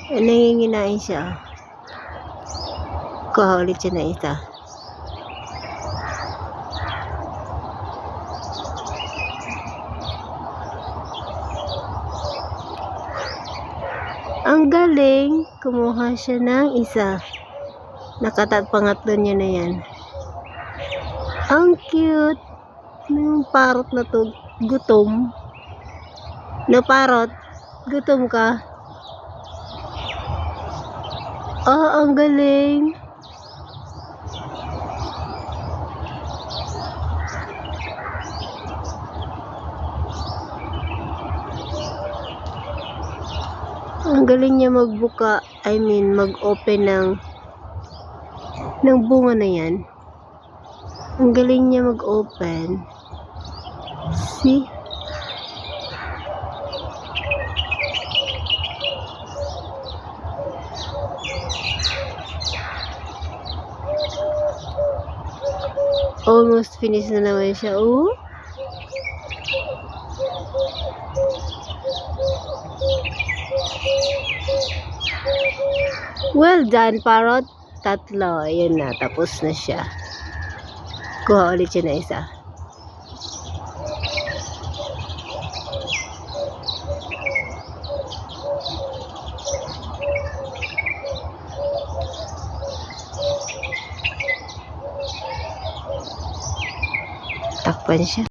Nanginginain siya. Kuha ulit siya na isa. Ang galing. Kumuha siya ng isa. Pangatlo niya na yan. Ang cute. Yung parrot na to. Gutom. No, parrot. Gutom ka. Ang galing. Ang galing niya magbuka, mag-open ng bunga na yan. Ang galing niya mag-open. See? Almost finished na naman siya. Oh. Well done, parrot. Tatlo. Ayan na. Tapos na siya. Kuha ulit siya na isa. Takpan siya.